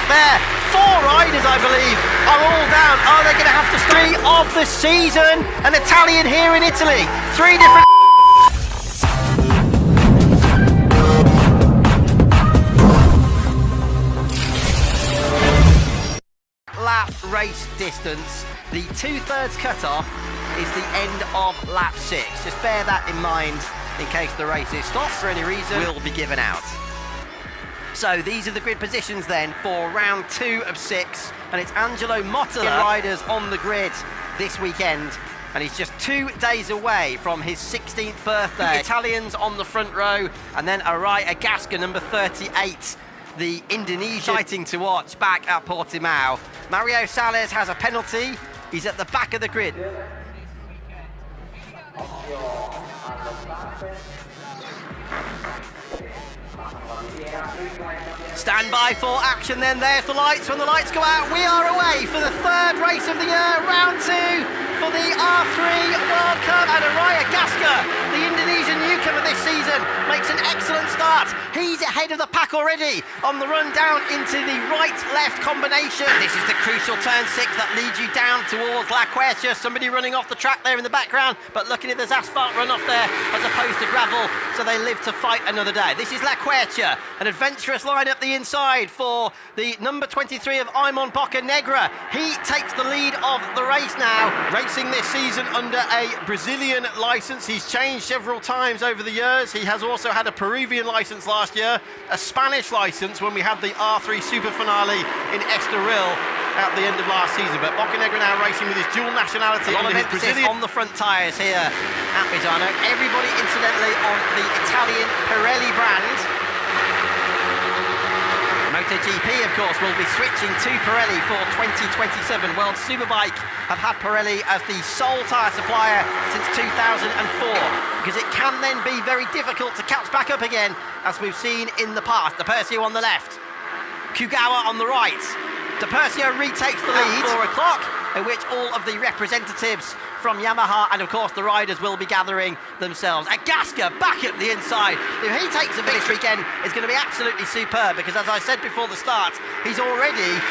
back there. 4 riders, I believe, are all down. Oh, they're going to have to start of the season. An Italian here in Italy. 3 different... lap race distance. The 2/3 cutoff is the end of lap 6. Just bear that in mind in case the race is stopped for any reason. Will be given out. So these are the grid positions then for round 2 of 6, and it's Angelo Mottala riders on the grid this weekend, and he's just 2 days away from his 16th birthday. The Italians on the front row, and then Arai Agaska, number 38. The Indonesian exciting to watch back at Portimao. Mario Sales has a penalty. He's at the back of the grid. Stand by for action then. There's the lights. When the lights go out, we are away for the 3rd race of the year, round 2 for the R3 World Cup. And Arai Agaska, the Indonesian newcomer this season, makes an excellent start. He's ahead of the pack already on the run down into the right-left combination. This is the crucial turn 6 that leads you down towards La Quercia. Somebody running off the track there in the background, but luckily there's asphalt runoff there as opposed to gravel, so they live to fight another day. This is La Quercia, an adventurous line up the inside for the number 23 of Imon Boccanegra. He takes the lead of the race now, racing this season under a Brazilian license. He's changed several times over the years. He has also had a Peruvian license last year, a Spanish license when we had the R3 Super Finale in Estoril at the end of last season. But Boccanegra now racing with his dual nationality. A lot of emphasis on the front tyres here at Misano. Everybody incidentally on the Italian Pirelli brand. MotoGP, of course, will be switching to Pirelli for 2027. World Superbike have had Pirelli as the sole tyre supplier since 2004, because it can then be very difficult to catch back up again, as we've seen in the past. De Persio on the left, Kugawa on the right. De Persio retakes the lead at 4 o'clock, in which all of the representatives from Yamaha and of course the riders will be gathering themselves. Agaska back at the inside. If he takes a victory again, it's going to be absolutely superb, because as I said before the start, he's already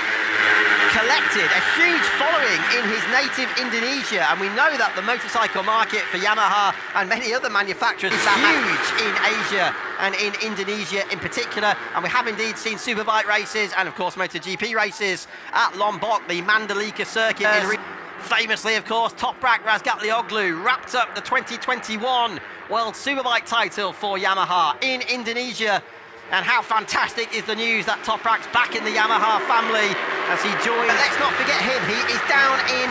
collected a huge following in his native Indonesia, and we know that the motorcycle market for Yamaha and many other manufacturers is huge in Asia and in Indonesia in particular, and we have indeed seen Superbike races and of course MotoGP races at Lombok, the Mandalika circuit. Famously, of course, Toprak Razgatlioglu wrapped up the 2021 World Superbike title for Yamaha in Indonesia. And how fantastic is the news that Toprak's back in the Yamaha family as he joins. But let's not forget him. He is down in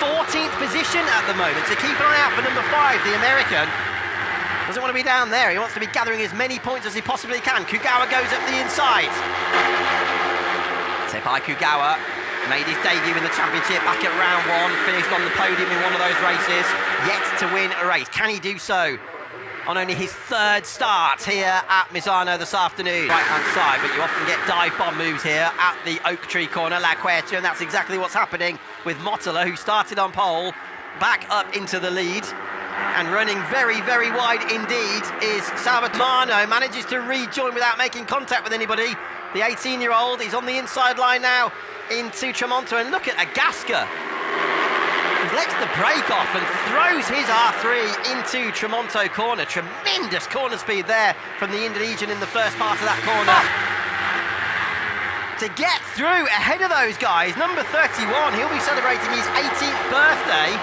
14th position at the moment, so keep an eye out for number 5, the American. Doesn't want to be down there. He wants to be gathering as many points as he possibly can. Kugawa goes up the inside. Tepai Kugawa made his debut in the championship back at round 1, finished on the podium in one of those races, yet to win a race. Can he do so on only his 3rd start here at Misano this afternoon? Right-hand side, but you often get dive bomb moves here at the Oak Tree corner, La Quercia, and that's exactly what's happening with Mottala, who started on pole, back up into the lead. And running very, very wide indeed is Salvatore. Manages to rejoin without making contact with anybody. The 18-year-old, he's on the inside line now into Tramonto, and look at Agaska. He lets the brake off and throws his R3 into Tramonto corner. Tremendous corner speed there from the Indonesian in the first part of that corner. To get through ahead of those guys, number 31, he'll be celebrating his 18th birthday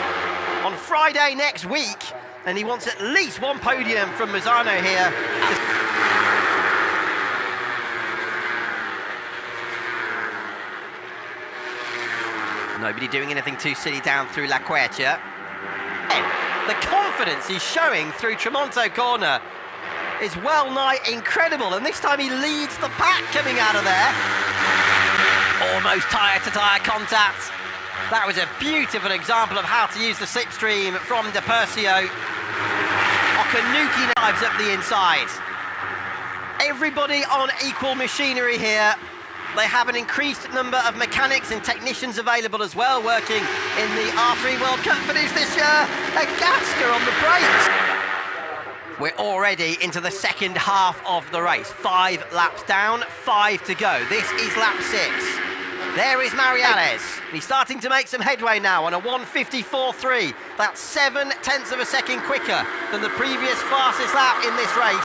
on Friday next week, and he wants at least one podium from Misano here. Nobody doing anything too silly down through La Quercia. The confidence he's showing through Tramonto corner is well nigh incredible, and this time he leads the pack coming out of there. Almost tyre-to-tyre contact. That was a beautiful example of how to use the slipstream from De Persio. Okanuki dives up the inside. Everybody on equal machinery here. They have an increased number of mechanics and technicians available as well, working in the R3 World Cup finish this year. Agaska on the brakes. We're already into the second half of the race. 5 laps down, 5 to go. This is lap 6. There is Mariales. He's starting to make some headway now on a 1:54.3. That's 0.7 of a second quicker than the previous fastest lap in this race.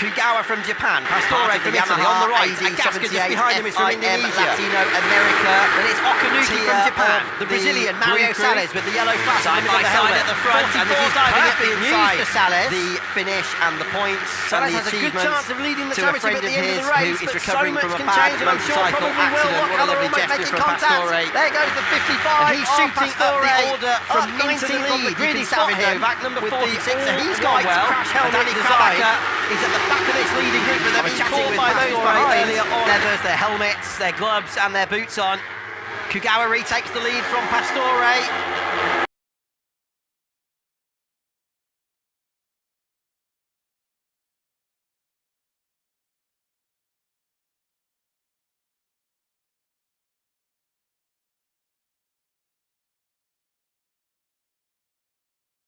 Kugawa from Japan, Pastore from Italy on the right, and Gasca just behind him is from Indonesia. Latino America, and it's Okanuki from Japan, the Brazilian Mario Salles with the yellow flash side by side at the front, and this is perfect news for Salles. The finish and the points, Salles has a good chance of leading the championship at the end of the race, who is recovering from a bad motorcycle accident. What a lovely gesture from Pastore. There goes the 55, and he's shooting up the order from 19 from the grid. He's spot him back number 46, and he's gone well. Danny Krabacher is at the back of this leading group, but they've been caught by those behind. Earlier on. Leathers, their helmets, their gloves and their boots on. Kugawa retakes the lead from Pastore.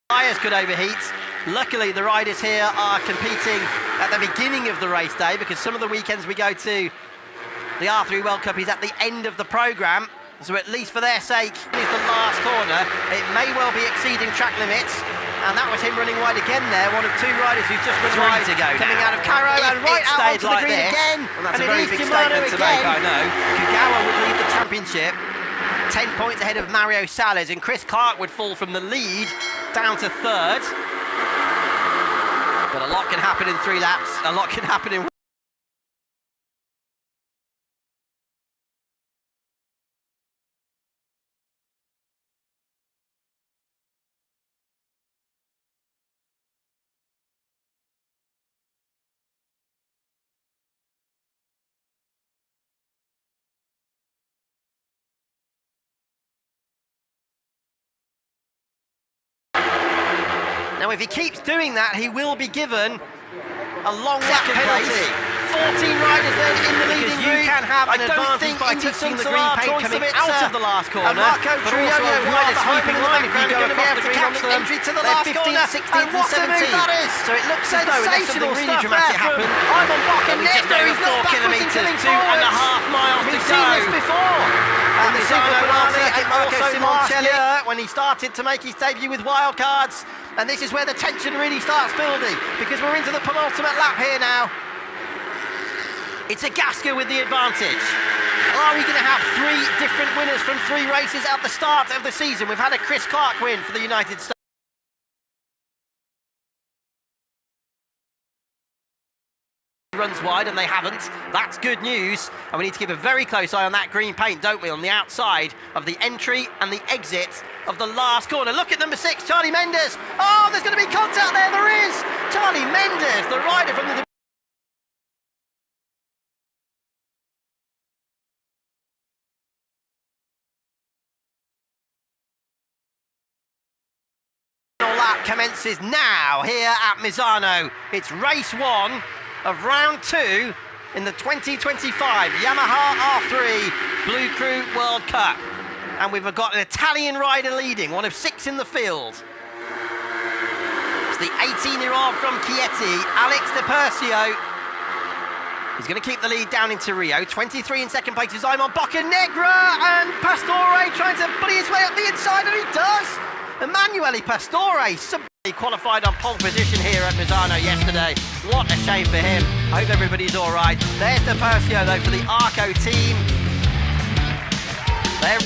Tyres could overheat. Luckily, the riders here are competing at the beginning of the race day, because some of the weekends we go to, the R3 World Cup is at the end of the programme. So at least for their sake, is the last corner. It may well be exceeding track limits. And that was him running wide again there, one of 2 riders who's just run wide to go coming out of Caro and right out onto the green again. Well, that's a very big statement to make, I know. Kugawa would lead the championship, 10 points ahead of Mario Salles, and Chris Clark would fall from the lead down to 3rd. But a lot can happen in 3 laps, a lot can happen in Now, if he keeps doing that, he will be given a long lap penalty. 14 riders then in the leading group. You can have an advantage by touching the green paint coming out of the last corner. And Marco Trujillo, riders sweeping line, going to be able to catch the entry to the last corner. 16th and 17th. So it looks as though unless something really dramatic happened. I'm on Bakken next, he's not backwards and coming 2.5 miles to go. We've seen this before. And Misano and also Simoncelli when he started to make his debut with wildcards. And this is where the tension really starts building, because we're into the penultimate lap here now. It's a Gasca with the advantage. Are we going to have 3 different winners from 3 races at the start of the season? We've had a Chris Clark win for the United States. Runs wide, and they haven't. That's good news, and we need to keep a very close eye on that green paint, don't we, on the outside of the entry and the exit of the last corner. Look at number 6, Charlie Mendes. Oh, there's going to be contact there. There is. Charlie Mendes, the rider from the lap commences now here at Misano. It's race 1 of round 2 in the 2025 Yamaha R3 Blu Cru World Cup. And we've got an Italian rider leading, one of 6 in the field. It's the 18-year-old from Chieti, Alex De Persio. He's going to keep the lead down into Rio. 23 in second place is Simon Boccanegra, and Pastore trying to bully his way up the inside, and he does. Emanuele Pastore qualified on pole position here at Misano yesterday. What a shame for him. I hope everybody's all right. There's De Persio though for the Arco team. There.